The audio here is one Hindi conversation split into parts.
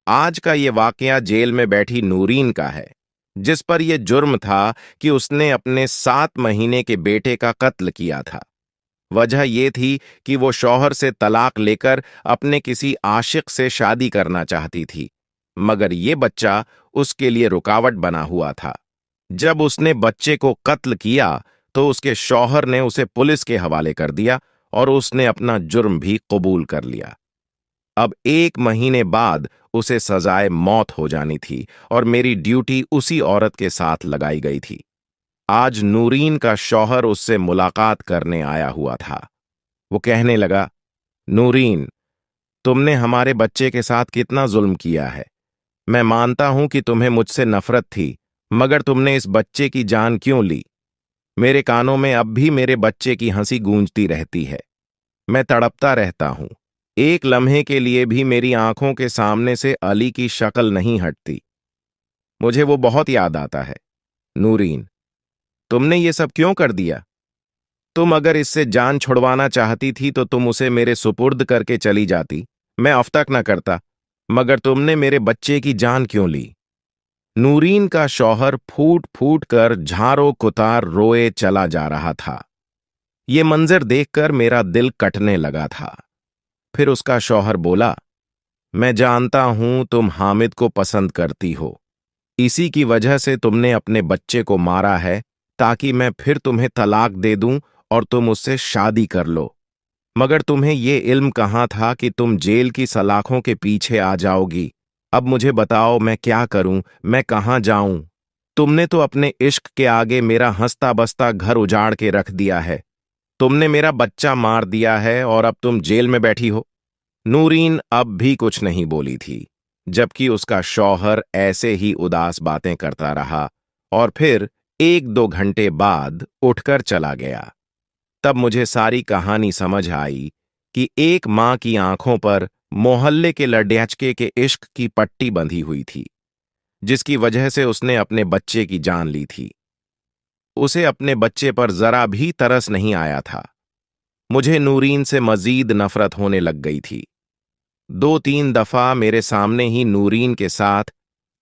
आज का ये वाकया जेल में बैठी नूरीन का है, जिस पर यह जुर्म था कि उसने अपने 7 महीने के बेटे का कत्ल किया था। वजह यह थी कि वो शौहर से तलाक लेकर अपने किसी आशिक से शादी करना चाहती थी, मगर ये बच्चा उसके लिए रुकावट बना हुआ था। जब उसने बच्चे को कत्ल किया तो उसके शौहर ने उसे पुलिस के हवाले कर दिया और उसने अपना जुर्म भी कबूल कर लिया। अब 1 महीने बाद उसे सजाए मौत हो जानी थी और मेरी ड्यूटी उसी औरत के साथ लगाई गई थी। आज नूरीन का शौहर उससे मुलाकात करने आया हुआ था। वो कहने लगा, नूरीन, तुमने हमारे बच्चे के साथ कितना जुल्म किया है। मैं मानता हूं कि तुम्हें मुझसे नफरत थी, मगर तुमने इस बच्चे की जान क्यों ली? मेरे कानों में अब भी मेरे बच्चे की हंसी गूंजती रहती है। मैं तड़पता रहता हूं। एक लम्हे के लिए भी मेरी आंखों के सामने से अली की शक्ल नहीं हटती। मुझे वो बहुत याद आता है। नूरीन, तुमने ये सब क्यों कर दिया? तुम अगर इससे जान छुड़वाना चाहती थी तो तुम उसे मेरे सुपुर्द करके चली जाती, मैं अफ्तक न करता, मगर तुमने मेरे बच्चे की जान क्यों ली? नूरीन का शौहर फूट फूट कर झारो कुतार रोए चला जा रहा था। ये मंजर देखकर मेरा दिल कटने लगा था। फिर उसका शौहर बोला, मैं जानता हूं तुम हामिद को पसंद करती हो। इसी की वजह से तुमने अपने बच्चे को मारा है ताकि मैं फिर तुम्हें तलाक दे दूं और तुम उससे शादी कर लो। मगर तुम्हें ये इल्म कहाँ था कि तुम जेल की सलाखों के पीछे आ जाओगी? अब मुझे बताओ, मैं क्या करूं, मैं कहाँ जाऊं? तुमने तो अपने इश्क के आगे मेरा हंसता बसता घर उजाड़ के रख दिया है। तुमने मेरा बच्चा मार दिया है और अब तुम जेल में बैठी हो। नूरीन अब भी कुछ नहीं बोली थी, जबकि उसका शौहर ऐसे ही उदास बातें करता रहा और फिर 1-2 घंटे बाद उठकर चला गया। तब मुझे सारी कहानी समझ आई कि एक मां की आंखों पर मोहल्ले के लड्याचके के इश्क की पट्टी बंधी हुई थी, जिसकी वजह से उसने अपने बच्चे की जान ली थी। उसे अपने बच्चे पर जरा भी तरस नहीं आया था। मुझे नूरीन से मजीद नफरत होने लग गई थी। 2-3 दफा मेरे सामने ही नूरीन के साथ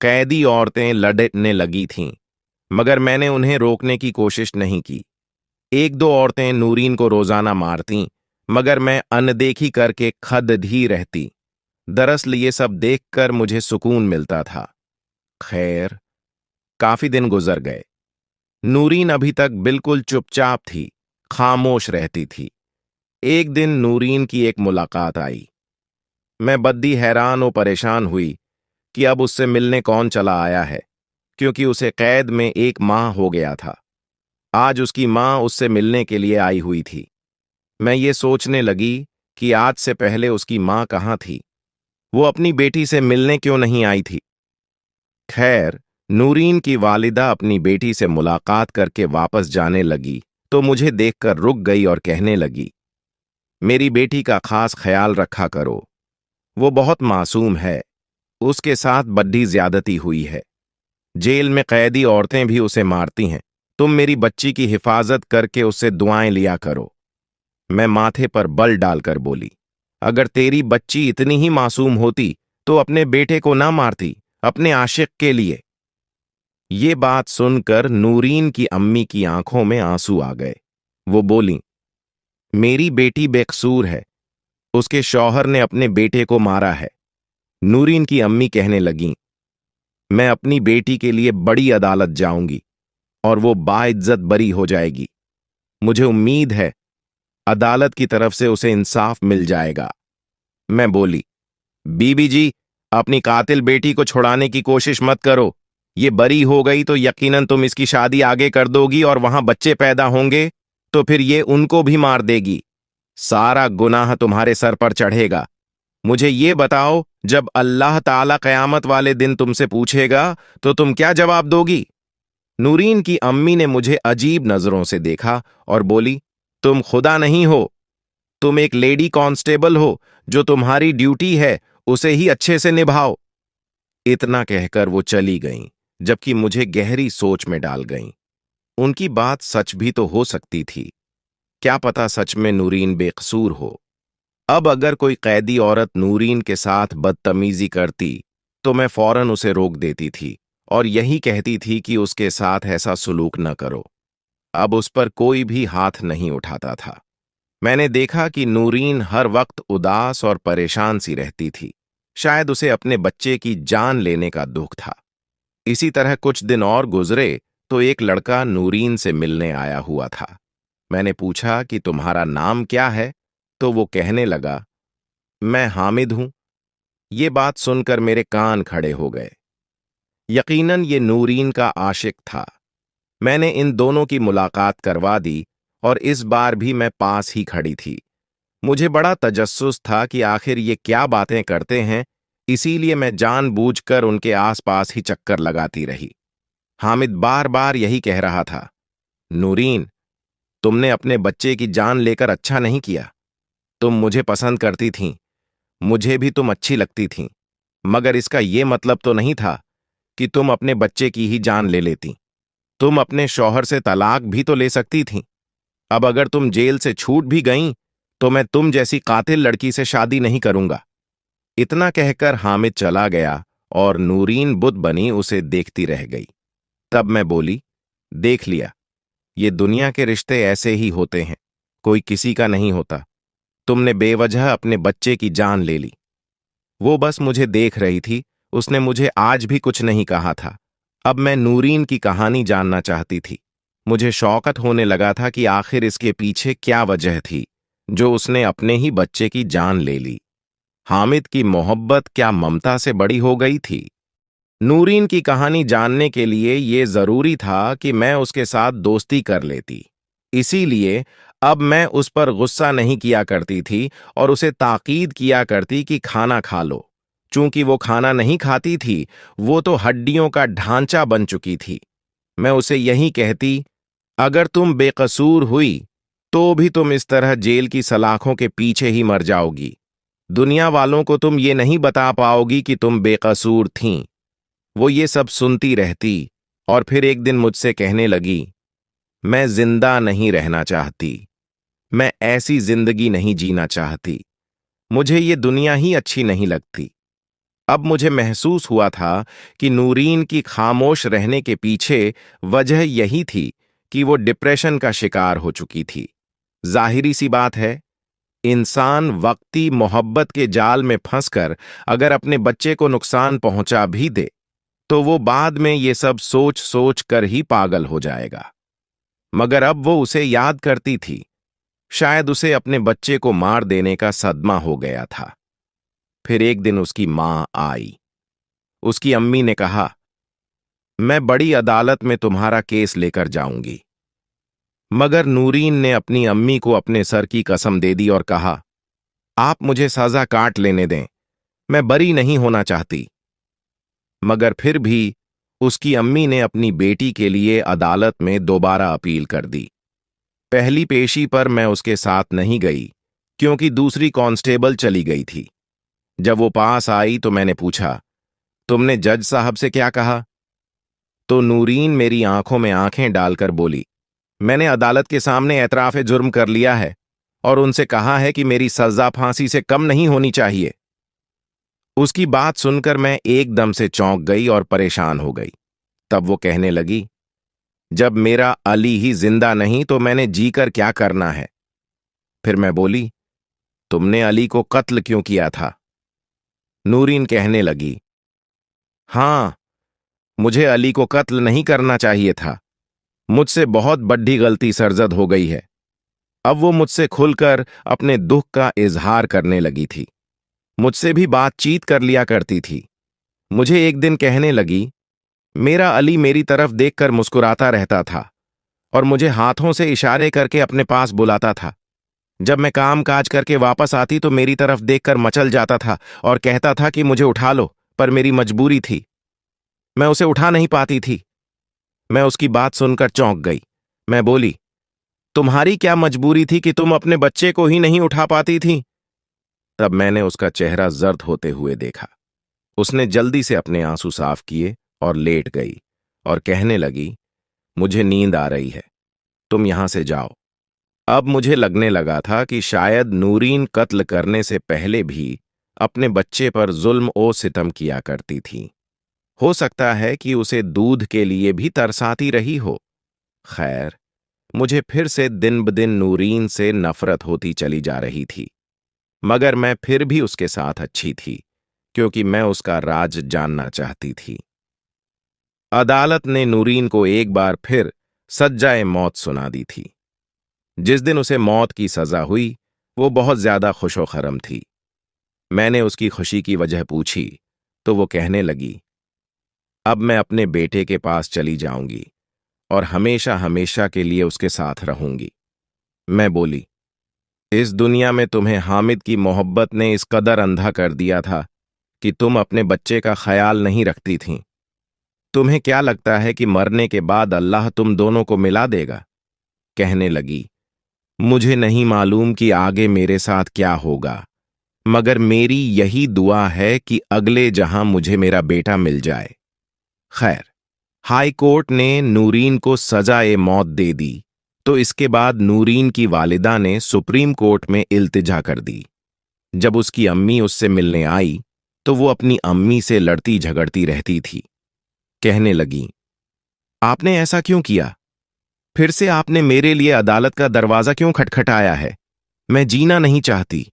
कैदी औरतें लड़ने लगी थीं, मगर मैंने उन्हें रोकने की कोशिश नहीं की। 1-2 औरतें नूरीन को रोजाना मारतीं, मगर मैं अनदेखी करके खदधी रहती। दरअसल ये सब देखकर मुझे सुकून मिलता था। खैर, काफी दिन गुजर गए। नूरीन अभी तक बिल्कुल चुपचाप थी, खामोश रहती थी। एक दिन नूरीन की एक मुलाकात आई। मैं बद्दी हैरान और परेशान हुई कि अब उससे मिलने कौन चला आया है, क्योंकि उसे कैद में 1 माह हो गया था। आज उसकी मां उससे मिलने के लिए आई हुई थी। मैं ये सोचने लगी कि आज से पहले उसकी मां कहाँ थी। वो अपनी बेटी से मिलने क्यों नहीं आई थी? खैर, नूरीन की वालिदा अपनी बेटी से मुलाकात करके वापस जाने लगी तो मुझे देखकर रुक गई और कहने लगी, मेरी बेटी का खास ख्याल रखा करो। वो बहुत मासूम है। उसके साथ बड्डी ज्यादती हुई है। जेल में कैदी औरतें भी उसे मारती हैं। तुम मेरी बच्ची की हिफाजत करके उससे दुआएं लिया करो। मैं माथे पर बल डालकर बोली, अगर तेरी बच्ची इतनी ही मासूम होती तो अपने बेटे को ना मारती, अपने आशिक के लिए। ये बात सुनकर नूरीन की अम्मी की आंखों में आंसू आ गए। वो बोली, मेरी बेटी बेकसूर है। उसके शौहर ने अपने बेटे को मारा है। नूरीन की अम्मी कहने लगीं, मैं अपनी बेटी के लिए बड़ी अदालत जाऊंगी और वो बाइज्जत बरी हो जाएगी। मुझे उम्मीद है अदालत की तरफ से उसे इंसाफ मिल जाएगा। मैं बोली, बीबी जी, अपनी कातिल बेटी को छुड़ाने की कोशिश मत करो। ये बरी हो गई तो यकीनन तुम इसकी शादी आगे कर दोगी और वहां बच्चे पैदा होंगे तो फिर ये उनको भी मार देगी। सारा गुनाह तुम्हारे सर पर चढ़ेगा। मुझे ये बताओ, जब अल्लाह ताला कयामत वाले दिन तुमसे पूछेगा तो तुम क्या जवाब दोगी? नूरीन की अम्मी ने मुझे अजीब नजरों से देखा और बोली, तुम खुदा नहीं हो। तुम एक लेडी कांस्टेबल हो। जो तुम्हारी ड्यूटी है उसे ही अच्छे से निभाओ। इतना कहकर वो चली गईं, जबकि मुझे गहरी सोच में डाल गईं। उनकी बात सच भी तो हो सकती थी। क्या पता सच में नूरीन बेकसूर हो। अब अगर कोई कैदी औरत नूरीन के साथ बदतमीजी करती तो मैं फौरन उसे रोक देती थी और यही कहती थी कि उसके साथ ऐसा सुलूक न करो। अब उस पर कोई भी हाथ नहीं उठाता था। मैंने देखा कि नूरीन हर वक्त उदास और परेशान सी रहती थी। शायद उसे अपने बच्चे की जान लेने का दुख था। इसी तरह कुछ दिन और गुजरे तो एक लड़का नूरीन से मिलने आया हुआ था। मैंने पूछा कि तुम्हारा नाम क्या है, तो वो कहने लगा, मैं हामिद हूं। ये बात सुनकर मेरे कान खड़े हो गए। यकीनन ये नूरीन का आशिक था। मैंने इन दोनों की मुलाकात करवा दी और इस बार भी मैं पास ही खड़ी थी। मुझे बड़ा तजस्सुस था कि आखिर ये क्या बातें करते हैं, इसीलिए मैं जानबूझकर उनके आसपास ही चक्कर लगाती रही। हामिद बार बार यही कह रहा था, नूरीन, तुमने अपने बच्चे की जान लेकर अच्छा नहीं किया। तुम मुझे पसंद करती थीं, मुझे भी तुम अच्छी लगती थीं, मगर इसका ये मतलब तो नहीं था कि तुम अपने बच्चे की ही जान ले लेती। तुम अपने शौहर से तलाक भी तो ले सकती थीं। अब अगर तुम जेल से छूट भी गईं, तो मैं तुम जैसी कातिल लड़की से शादी नहीं करूंगा। इतना कहकर हामिद चला गया और नूरीन बुत बनी उसे देखती रह गई। तब मैं बोली, देख लिया, ये दुनिया के रिश्ते ऐसे ही होते हैं, कोई किसी का नहीं होता। तुमने बेवजह अपने बच्चे की जान ले ली। वो बस मुझे देख रही थी, उसने मुझे आज भी कुछ नहीं कहा था। अब मैं नूरीन की कहानी जानना चाहती थी। मुझे शौकत होने लगा था कि आखिर इसके पीछे क्या वजह थी जो उसने अपने ही बच्चे की जान ले ली। हामिद की मोहब्बत क्या ममता से बड़ी हो गई थी? नूरीन की कहानी जानने के लिए ये जरूरी था कि मैं उसके साथ दोस्ती कर लेती। इसीलिए अब मैं उस पर गुस्सा नहीं किया करती थी और उसे ताकीद किया करती कि खाना खा लो। चूंकि वो खाना नहीं खाती थी, वो तो हड्डियों का ढांचा बन चुकी थी। मैं उसे यही कहती, अगर तुम बेकसूर हुई तो भी तुम इस तरह जेल की सलाखों के पीछे ही मर जाओगी। दुनिया वालों को तुम ये नहीं बता पाओगी कि तुम बेकसूर थीं। वो ये सब सुनती रहती और फिर एक दिन मुझसे कहने लगी, मैं जिंदा नहीं रहना चाहती, मैं ऐसी जिंदगी नहीं जीना चाहती, मुझे ये दुनिया ही अच्छी नहीं लगती। अब मुझे महसूस हुआ था कि नूरीन की खामोश रहने के पीछे वजह यही थी कि वो डिप्रेशन का शिकार हो चुकी थी। जाहिरी सी बात है, इंसान वक्ती मोहब्बत के जाल में फंसकर अगर अपने बच्चे को नुकसान पहुंचा भी दे, तो वो बाद में ये सब सोच सोच कर ही पागल हो जाएगा। मगर अब वो उसे याद करती थी। शायद उसे अपने बच्चे को मार देने का सदमा हो गया था। फिर एक दिन उसकी मां आई। उसकी अम्मी ने कहा, मैं बड़ी अदालत में तुम्हारा केस लेकर जाऊंगी। मगर नूरीन ने अपनी अम्मी को अपने सर की कसम दे दी और कहा, आप मुझे सजा काट लेने दें, मैं बरी नहीं होना चाहती। मगर फिर भी उसकी अम्मी ने अपनी बेटी के लिए अदालत में दोबारा अपील कर दी। पहली पेशी पर मैं उसके साथ नहीं गई, क्योंकि दूसरी कांस्टेबल चली गई थी। जब वो पास आई तो मैंने पूछा, तुमने जज साहब से क्या कहा? तो नूरीन मेरी आंखों में आंखें डालकर बोली, मैंने अदालत के सामने एतराफ़े जुर्म कर लिया है और उनसे कहा है कि मेरी सजा फांसी से कम नहीं होनी चाहिए। उसकी बात सुनकर मैं एकदम से चौंक गई और परेशान हो गई। तब वो कहने लगी, जब मेरा अली ही जिंदा नहीं तो मैंने जीकर क्या करना है? फिर मैं बोली, तुमने अली को कत्ल क्यों किया था? नूरीन कहने लगी, हां, मुझे अली को कत्ल नहीं करना चाहिए था। मुझसे बहुत बड़ी गलती सरजद हो गई है। अब वो मुझसे खुलकर अपने दुख का इजहार करने लगी थी। मुझसे भी बातचीत कर लिया करती थी। मुझे एक दिन कहने लगी, मेरा अली मेरी तरफ देखकर मुस्कुराता रहता था और मुझे हाथों से इशारे करके अपने पास बुलाता था। जब मैं काम काज करके वापस आती तो मेरी तरफ देखकर मचल जाता था और कहता था कि मुझे उठा लो, पर मेरी मजबूरी थी, मैं उसे उठा नहीं पाती थी। मैं उसकी बात सुनकर चौंक गई। मैं बोली, तुम्हारी क्या मजबूरी थी कि तुम अपने बच्चे को ही नहीं उठा पाती थी? तब मैंने उसका चेहरा जर्द होते हुए देखा। उसने जल्दी से अपने आंसू साफ किए और लेट गई और कहने लगी, मुझे नींद आ रही है, तुम यहां से जाओ। अब मुझे लगने लगा था कि शायद नूरीन कत्ल करने से पहले भी अपने बच्चे पर जुल्म ओ सितम किया करती थी। हो सकता है कि उसे दूध के लिए भी तरसाती रही हो। खैर, मुझे फिर से दिन ब दिन नूरीन से नफरत होती चली जा रही थी, मगर मैं फिर भी उसके साथ अच्छी थी, क्योंकि मैं उसका राज जानना चाहती थी। अदालत ने नूरीन को एक बार फिर सज्जाए मौत सुना दी थी। जिस दिन उसे मौत की सजा हुई, वो बहुत ज्यादा खुशो-खरम थी। मैंने उसकी खुशी की वजह पूछी, तो वो कहने लगी, अब मैं अपने बेटे के पास चली जाऊंगी और हमेशा हमेशा के लिए उसके साथ रहूंगी। मैं बोली, इस दुनिया में तुम्हें हामिद की मोहब्बत ने इस कदर अंधा कर दिया था कि तुम अपने बच्चे का ख्याल नहीं रखती थीं। तुम्हें क्या लगता है कि मरने के बाद अल्लाह तुम दोनों को मिला देगा? कहने लगी, मुझे नहीं मालूम कि आगे मेरे साथ क्या होगा, मगर मेरी यही दुआ है कि अगले जहां मुझे मेरा बेटा मिल जाए। खैर, हाई कोर्ट ने नूरीन को सजा-ए मौत दे दी, तो इसके बाद नूरीन की वालिदा ने सुप्रीम कोर्ट में इल्तिजा कर दी। जब उसकी अम्मी उससे मिलने आई, तो वो अपनी अम्मी से लड़ती झगड़ती रहती थी। कहने लगी, आपने ऐसा क्यों किया? फिर से आपने मेरे लिए अदालत का दरवाजा क्यों खटखटाया है? मैं जीना नहीं चाहती।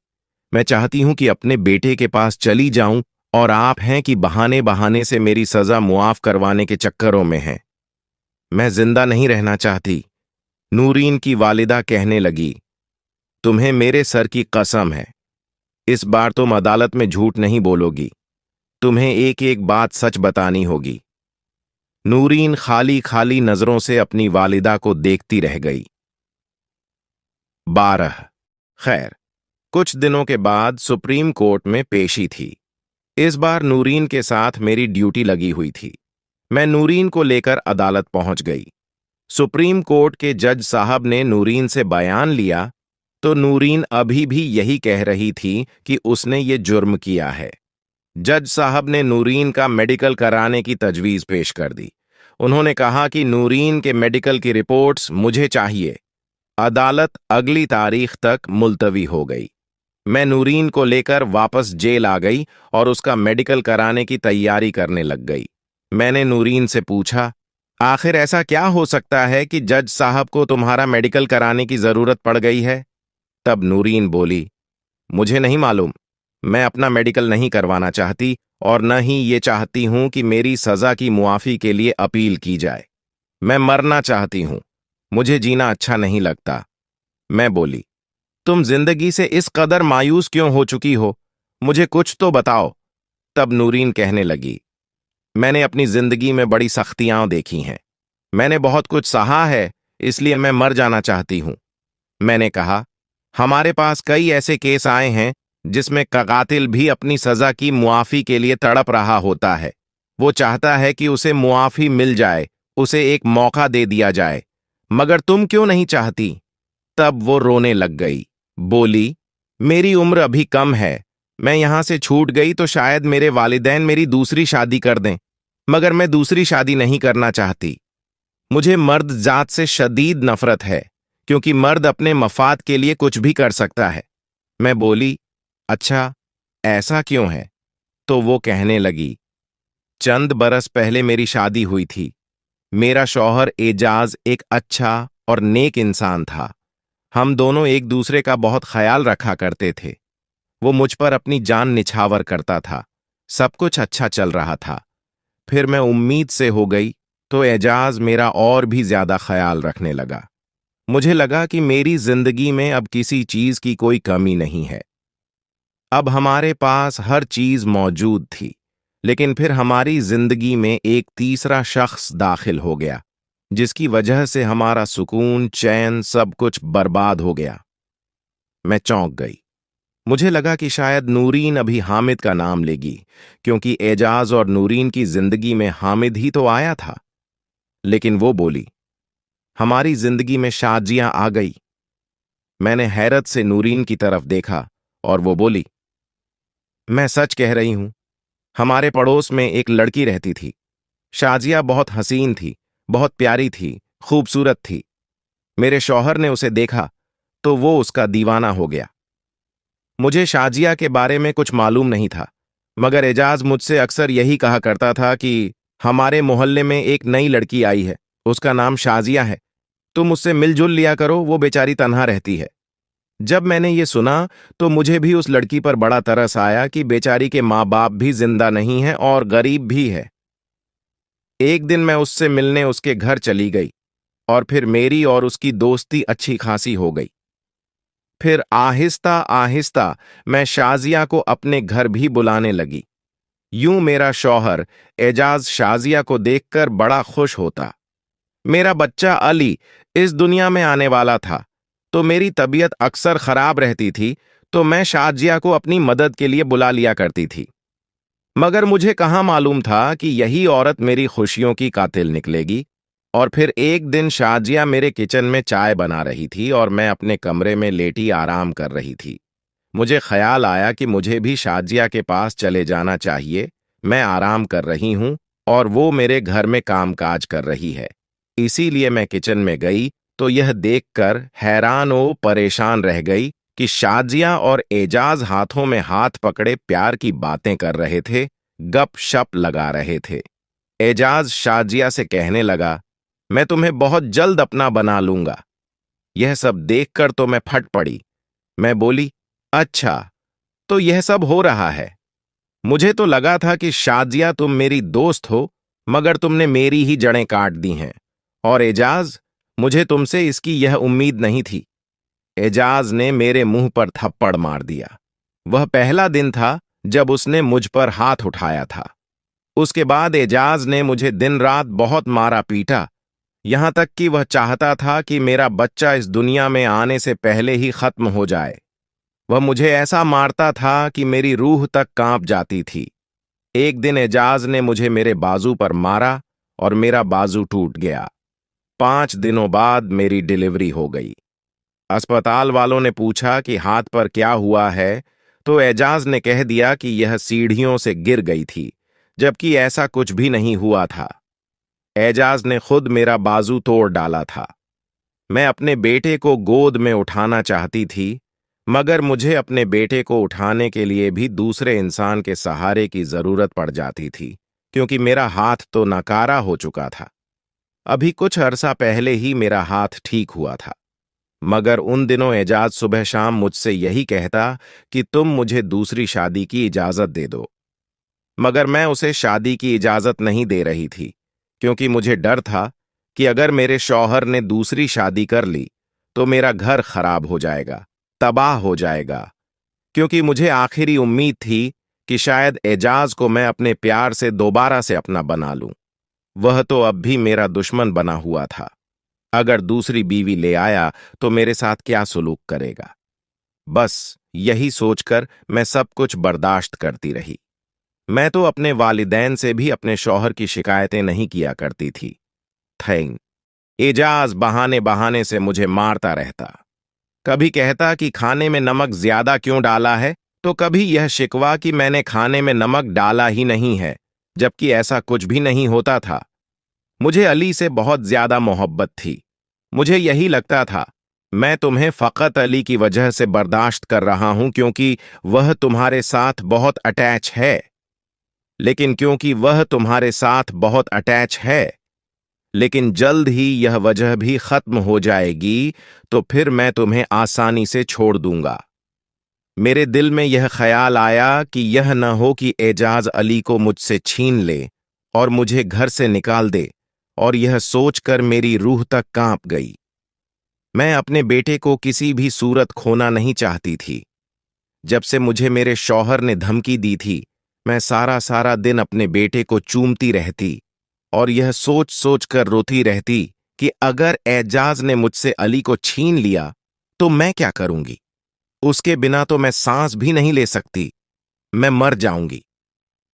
मैं चाहती हूं कि अपने बेटे के पास चली जाऊं, और आप हैं कि बहाने बहाने से मेरी सजा मुआफ करवाने के चक्करों में हैं। मैं जिंदा नहीं रहना चाहती। नूरीन की वालिदा कहने लगी, तुम्हें मेरे सर की कसम है, इस बार तुम अदालत में झूठ नहीं बोलोगी। तुम्हें एक एक बात सच बतानी होगी। नूरीन खाली खाली नजरों से अपनी वालिदा को देखती रह गई। 12। खैर, कुछ दिनों के बाद सुप्रीम कोर्ट में पेशी थी। इस बार नूरीन के साथ मेरी ड्यूटी लगी हुई थी। मैं नूरीन को लेकर अदालत पहुंच गई। सुप्रीम कोर्ट के जज साहब ने नूरीन से बयान लिया, तो नूरीन अभी भी यही कह रही थी कि उसने ये जुर्म किया है। जज साहब ने नूरीन का मेडिकल कराने की तजवीज पेश कर दी। उन्होंने कहा कि नूरीन के मेडिकल की रिपोर्ट्स मुझे चाहिए। अदालत अगली तारीख तक मुलतवी हो गई। मैं नूरीन को लेकर वापस जेल आ गई और उसका मेडिकल कराने की तैयारी करने लग गई। मैंने नूरीन से पूछा, आखिर ऐसा क्या हो सकता है कि जज साहब को तुम्हारा मेडिकल कराने की जरूरत पड़ गई है? तब नूरीन बोली, मुझे नहीं मालूम। मैं अपना मेडिकल नहीं करवाना चाहती और न ही ये चाहती हूं कि मेरी सजा की मुआफी के लिए अपील की जाए। मैं मरना चाहती हूं। मुझे जीना अच्छा नहीं लगता। मैं बोली, तुम जिंदगी से इस कदर मायूस क्यों हो चुकी हो? मुझे कुछ तो बताओ। तब नूरीन कहने लगी, मैंने अपनी जिंदगी में बड़ी सख्तियां देखी हैं। मैंने बहुत कुछ सहा है, इसलिए मैं मर जाना चाहती हूं। मैंने कहा, हमारे पास कई ऐसे केस आए हैं जिसमें कातिल भी अपनी सजा की मुआफी के लिए तड़प रहा होता है। वो चाहता है कि उसे मुआफी मिल जाए, उसे एक मौका दे दिया जाए। मगर तुम क्यों नहीं चाहती? तब वो रोने लग गई। बोली, मेरी उम्र अभी कम है। मैं यहां से छूट गई तो शायद मेरे वालिदैन मेरी दूसरी शादी कर दें, मगर मैं दूसरी शादी नहीं करना चाहती। मुझे मर्द जात से शदीद नफरत है, क्योंकि मर्द अपने मफाद के लिए कुछ भी कर सकता है। मैं बोली, अच्छा, ऐसा क्यों है? तो वो कहने लगी, चंद बरस पहले मेरी शादी हुई थी। मेरा शौहर एजाज एक अच्छा और नेक इंसान था। हम दोनों एक दूसरे का बहुत ख्याल रखा करते थे। वो मुझ पर अपनी जान निछावर करता था। सब कुछ अच्छा चल रहा था। फिर मैं उम्मीद से हो गई, तो एजाज मेरा और भी ज्यादा ख्याल रखने लगा। मुझे लगा कि मेरी जिंदगी में अब किसी चीज की कोई कमी नहीं है। अब हमारे पास हर चीज मौजूद थी, लेकिन फिर हमारी जिंदगी में एक तीसरा शख्स दाखिल हो गया, जिसकी वजह से हमारा सुकून, चैन, सब कुछ बर्बाद हो गया। मैं चौंक गई। मुझे लगा कि शायद नूरीन अभी हामिद का नाम लेगी, क्योंकि एजाज और नूरीन की जिंदगी में हामिद ही तो आया था। लेकिन वो बोली, हमारी जिंदगी में शाजियां आ गई। मैंने हैरत से नूरीन की तरफ देखा और वो बोली, मैं सच कह रही हूं। हमारे पड़ोस में एक लड़की रहती थी। शाजिया बहुत हसीन थी, बहुत प्यारी थी, खूबसूरत थी। मेरे शौहर ने उसे देखा तो वो उसका दीवाना हो गया। मुझे शाजिया के बारे में कुछ मालूम नहीं था, मगर एजाज मुझसे अक्सर यही कहा करता था कि हमारे मोहल्ले में एक नई लड़की आई है, उसका नाम शाजिया है, तुम उससे मिलजुल लिया करो, वो बेचारी तन्हा रहती है। जब मैंने ये सुना तो मुझे भी उस लड़की पर बड़ा तरस आया कि बेचारी के माँ बाप भी जिंदा नहीं हैं और गरीब भी है। एक दिन मैं उससे मिलने उसके घर चली गई और फिर मेरी और उसकी दोस्ती अच्छी खासी हो गई। फिर आहिस्ता आहिस्ता मैं शाजिया को अपने घर भी बुलाने लगी। यूं मेरा शौहर एजाज शाजिया को देखकर बड़ा खुश होता। मेरा बच्चा अली इस दुनिया में आने वाला था, तो मेरी तबीयत अक्सर खराब रहती थी, तो मैं शाजिया को अपनी मदद के लिए बुला लिया करती थी। मगर मुझे कहाँ मालूम था कि यही औरत मेरी खुशियों की कातिल निकलेगी। और फिर एक दिन शाजिया मेरे किचन में चाय बना रही थी और मैं अपने कमरे में लेटी आराम कर रही थी। मुझे ख्याल आया कि मुझे भी शाजिया के पास चले जाना चाहिए। मैं आराम कर रही हूं और वो मेरे घर में कामकाज कर रही है। इसीलिए मैं किचन में गई तो यह देखकर हैरान और परेशान रह गई कि शाजिया और एजाज हाथों में हाथ पकड़े प्यार की बातें कर रहे थे, गप-शप लगा रहे थे। एजाज शाजिया से कहने लगा, मैं तुम्हें बहुत जल्द अपना बना लूंगा। यह सब देखकर तो मैं फट पड़ी। मैं बोली, अच्छा, तो यह सब हो रहा है। मुझे तो लगा था कि शाजिया तुम मेरी दोस्त हो, मगर तुमने मेरी ही जड़ें काट दी हैं। और एजाज, मुझे तुमसे इसकी यह उम्मीद नहीं थी। एजाज ने मेरे मुंह पर थप्पड़ मार दिया। वह पहला दिन था जब उसने मुझ पर हाथ उठाया था। उसके बाद एजाज ने मुझे दिन रात बहुत मारा पीटा, यहां तक कि वह चाहता था कि मेरा बच्चा इस दुनिया में आने से पहले ही खत्म हो जाए। वह मुझे ऐसा मारता था कि मेरी रूह तक कांप जाती थी। एक दिन एजाज ने मुझे मेरे बाजू पर मारा और मेरा बाजू टूट गया। 5 दिनों बाद मेरी डिलीवरी हो गई। अस्पताल वालों ने पूछा कि हाथ पर क्या हुआ है, तो एजाज ने कह दिया कि यह सीढ़ियों से गिर गई थी, जबकि ऐसा कुछ भी नहीं हुआ था। एजाज ने खुद मेरा बाजू तोड़ डाला था। मैं अपने बेटे को गोद में उठाना चाहती थी, मगर मुझे अपने बेटे को उठाने के लिए भी दूसरे इंसान के सहारे की जरूरत पड़ जाती थी, क्योंकि मेरा हाथ तो नाकारा हो चुका था। अभी कुछ अरसा पहले ही मेरा हाथ ठीक हुआ था, मगर उन दिनों एजाज सुबह शाम मुझसे यही कहता कि तुम मुझे दूसरी शादी की इजाजत दे दो। मगर मैं उसे शादी की इजाजत नहीं दे रही थी, क्योंकि मुझे डर था कि अगर मेरे शौहर ने दूसरी शादी कर ली तो मेरा घर खराब हो जाएगा, तबाह हो जाएगा। क्योंकि मुझे आखिरी उम्मीद थी कि शायद एजाज को मैं अपने प्यार से दोबारा से अपना बना लूं। वह तो अब भी मेरा दुश्मन बना हुआ था। अगर दूसरी बीवी ले आया तो मेरे साथ क्या सुलूक करेगा। बस यही सोचकर मैं सब कुछ बर्दाश्त करती रही। मैं तो अपने वालिदैन से भी अपने शौहर की शिकायतें नहीं किया करती थी। थैंक एजाज बहाने बहाने से मुझे मारता रहता। कभी कहता कि खाने में नमक ज्यादा क्यों डाला है, तो कभी यह शिकवा कि मैंने खाने में नमक डाला ही नहीं है, जबकि ऐसा कुछ भी नहीं होता था। मुझे अली से बहुत ज्यादा मोहब्बत थी। मुझे यही लगता था, मैं तुम्हें फकत अली की वजह से बर्दाश्त कर रहा हूं क्योंकि वह तुम्हारे साथ बहुत अटैच है। लेकिन क्योंकि वह तुम्हारे साथ बहुत अटैच है, लेकिन जल्द ही यह वजह भी खत्म हो जाएगी, तो फिर मैं तुम्हें आसानी से छोड़ दूंगा। मेरे दिल में यह ख्याल आया कि यह न हो कि एजाज अली को मुझसे छीन ले और मुझे घर से निकाल दे, और यह सोचकर मेरी रूह तक कांप गई। मैं अपने बेटे को किसी भी सूरत खोना नहीं चाहती थी। जब से मुझे मेरे शौहर ने धमकी दी थी, मैं सारा सारा दिन अपने बेटे को चूमती रहती और यह सोच सोच कर रोती रहती कि अगर एजाज ने मुझसे अली को छीन लिया तो मैं क्या करूंगी। उसके बिना तो मैं सांस भी नहीं ले सकती, मैं मर जाऊंगी।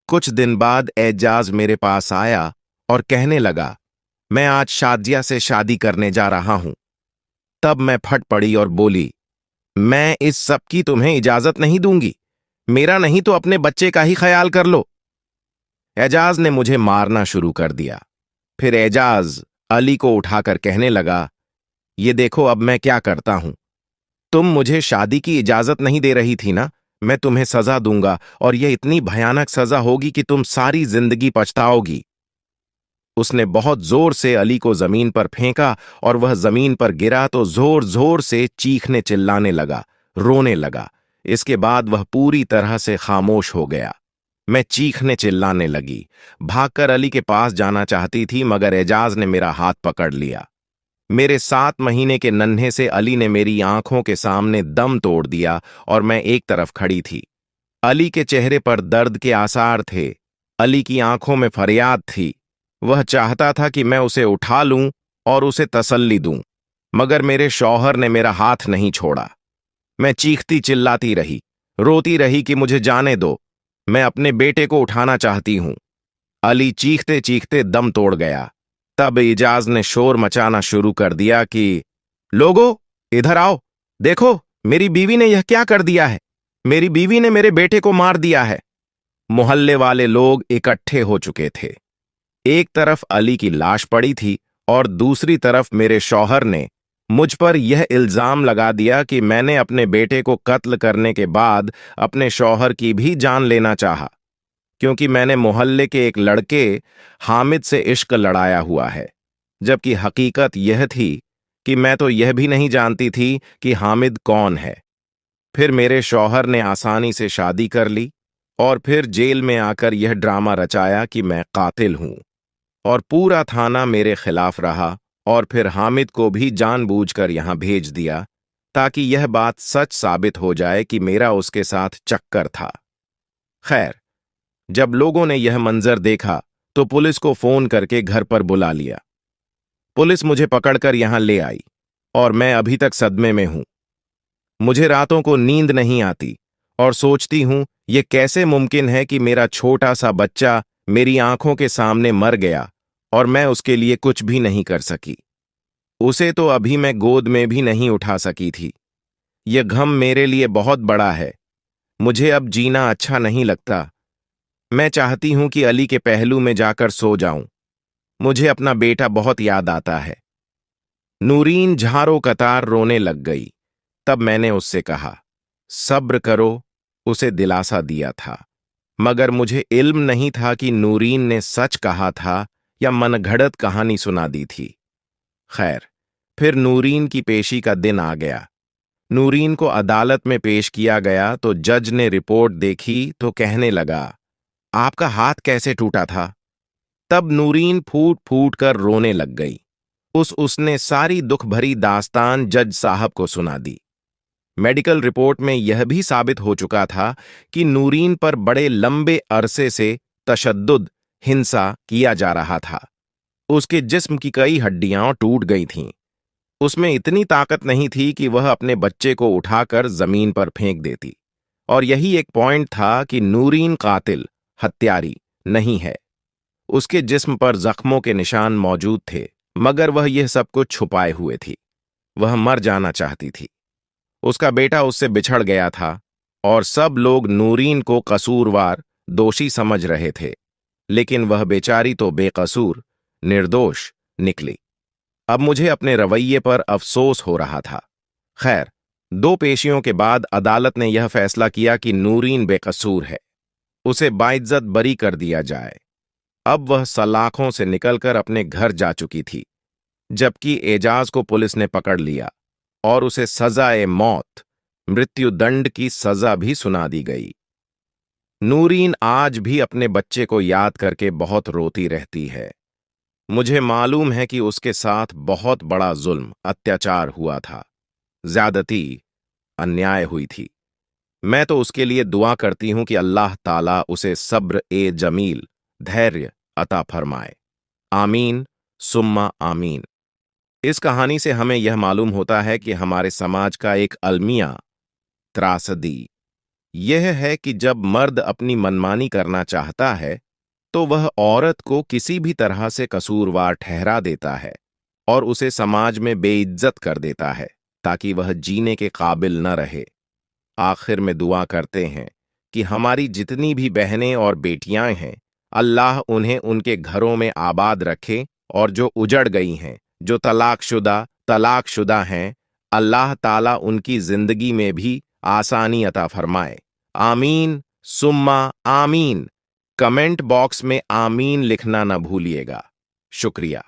कुछ दिन बाद एजाज मेरे पास आया और कहने लगा, मैं आज शाजिया से शादी करने जा रहा हूं। तब मैं फट पड़ी और बोली, मैं इस सब की तुम्हें इजाजत नहीं दूंगी। मेरा नहीं तो अपने बच्चे का ही ख्याल कर लो। एजाज ने मुझे मारना शुरू कर दिया। फिर एजाज अली को उठाकर कहने लगा, ये देखो अब मैं क्या करता हूं। तुम मुझे शादी की इजाजत नहीं दे रही थी ना, मैं तुम्हें सजा दूंगा और यह इतनी भयानक सजा होगी कि तुम सारी जिंदगी पछताओगी। उसने बहुत जोर से अली को जमीन पर फेंका और वह जमीन पर गिरा तो जोर जोर से चीखने चिल्लाने लगा, रोने लगा। इसके बाद वह पूरी तरह से खामोश हो गया। मैं चीखने चिल्लाने लगी, भागकर अली के पास जाना चाहती थी, मगर एजाज ने मेरा हाथ पकड़ लिया। मेरे 7 महीने के नन्हे से अली ने मेरी आंखों के सामने दम तोड़ दिया और मैं एक तरफ खड़ी थी। अली के चेहरे पर दर्द के आसार थे। अली की आंखों में फरियाद थी। वह चाहता था कि मैं उसे उठा लूं और उसे तसल्ली दूं, मगर मेरे शौहर ने मेरा हाथ नहीं छोड़ा। मैं चीखती चिल्लाती रही, रोती रही कि मुझे जाने दो, मैं अपने बेटे को उठाना चाहती हूं। अली चीखते चीखते दम तोड़ गया। तब इजाज ने शोर मचाना शुरू कर दिया कि लोगों, इधर आओ, देखो मेरी बीवी ने यह क्या कर दिया है। मेरी बीवी ने मेरे बेटे को मार दिया है। मोहल्ले वाले लोग इकट्ठे हो चुके थे। एक तरफ अली की लाश पड़ी थी और दूसरी तरफ मेरे शौहर ने मुझ पर यह इल्जाम लगा दिया कि मैंने अपने बेटे को कत्ल करने के बाद अपने शौहर की भी जान लेना चाहा, क्योंकि मैंने मोहल्ले के एक लड़के हामिद से इश्क लड़ाया हुआ है। जबकि हकीकत यह थी कि मैं तो यह भी नहीं जानती थी कि हामिद कौन है। फिर मेरे शौहर ने आसानी से शादी कर ली और फिर जेल में आकर यह ड्रामा रचाया कि मैं कातिल हूं, और पूरा थाना मेरे खिलाफ रहा। और फिर हामिद को भी जानबूझकर यहां भेज दिया ताकि यह बात सच साबित हो जाए कि मेरा उसके साथ चक्कर था। खैर, जब लोगों ने यह मंजर देखा तो पुलिस को फोन करके घर पर बुला लिया। पुलिस मुझे पकड़कर यहां ले आई और मैं अभी तक सदमे में हूं। मुझे रातों को नींद नहीं आती और सोचती हूं यह कैसे मुमकिन है कि मेरा छोटा सा बच्चा मेरी आंखों के सामने मर गया और मैं उसके लिए कुछ भी नहीं कर सकी। उसे तो अभी मैं गोद में भी नहीं उठा सकी थी। यह गम मेरे लिए बहुत बड़ा है। मुझे अब जीना अच्छा नहीं लगता। मैं चाहती हूं कि अली के पहलू में जाकर सो जाऊं। मुझे अपना बेटा बहुत याद आता है। नूरीन झारो कतार रोने लग गई। तब मैंने उससे कहा, सब्र करो, उसे दिलासा दिया था। मगर मुझे इल्म नहीं था कि नूरीन ने सच कहा था या मनगढ़ंत कहानी सुना दी थी। खैर, फिर नूरीन की पेशी का दिन आ गया। नूरीन को अदालत में पेश किया गया तो जज ने रिपोर्ट देखी तो कहने लगा, आपका हाथ कैसे टूटा था? तब नूरीन फूट फूट कर रोने लग गई। उसने सारी दुख भरी दास्तान जज साहब को सुना दी। मेडिकल रिपोर्ट में यह भी साबित हो चुका था कि नूरीन पर बड़े लंबे अरसे से तशद्दुद, हिंसा किया जा रहा था। उसके जिस्म की कई हड्डियां टूट गई थीं। उसमें इतनी ताकत नहीं थी कि वह अपने बच्चे को उठाकर जमीन पर फेंक देती। और यही एक पॉइंट था कि नूरीन कातिल, हत्यारी नहीं है। उसके जिस्म पर जख्मों के निशान मौजूद थे, मगर वह यह सब कुछ छुपाए हुए थी। वह मर जाना चाहती थी। उसका बेटा उससे बिछड़ गया था और सब लोग नूरीन को कसूरवार, दोषी समझ रहे थे, लेकिन वह बेचारी तो बेकसूर, निर्दोष निकली। अब मुझे अपने रवैये पर अफसोस हो रहा था। खैर, 2 पेशियों के बाद अदालत ने यह फैसला किया कि नूरीन बेकसूर है, उसे बाइज्जत बरी कर दिया जाए। अब वह सलाखों से निकलकर अपने घर जा चुकी थी, जबकि एजाज को पुलिस ने पकड़ लिया और उसे सजाए मौत, मृत्युदंड की सजा भी सुना दी गई। नूरीन आज भी अपने बच्चे को याद करके बहुत रोती रहती है। मुझे मालूम है कि उसके साथ बहुत बड़ा जुल्म, अत्याचार हुआ था, ज्यादती, अन्याय हुई थी। मैं तो उसके लिए दुआ करती हूं कि अल्लाह ताला उसे सब्र ए जमील, धैर्य अता फरमाए। आमीन सुम्मा आमीन। इस कहानी से हमें यह मालूम होता है कि हमारे समाज का एक अलमिया त्रासदी यह है कि जब मर्द अपनी मनमानी करना चाहता है तो वह औरत को किसी भी तरह से कसूरवार ठहरा देता है और उसे समाज में बेइज्जत कर देता है ताकि वह जीने के काबिल न रहे। आखिर में दुआ करते हैं कि हमारी जितनी भी बहनें और बेटियां हैं, अल्लाह उन्हें उनके घरों में आबाद रखे, और जो उजड़ गई हैं, जो तलाकशुदा हैं, अल्लाह ताला उनकी जिंदगी में भी आसानी अता फरमाए। आमीन, सुम्मा आमीन। कमेंट बॉक्स में आमीन लिखना न भूलिएगा। शुक्रिया।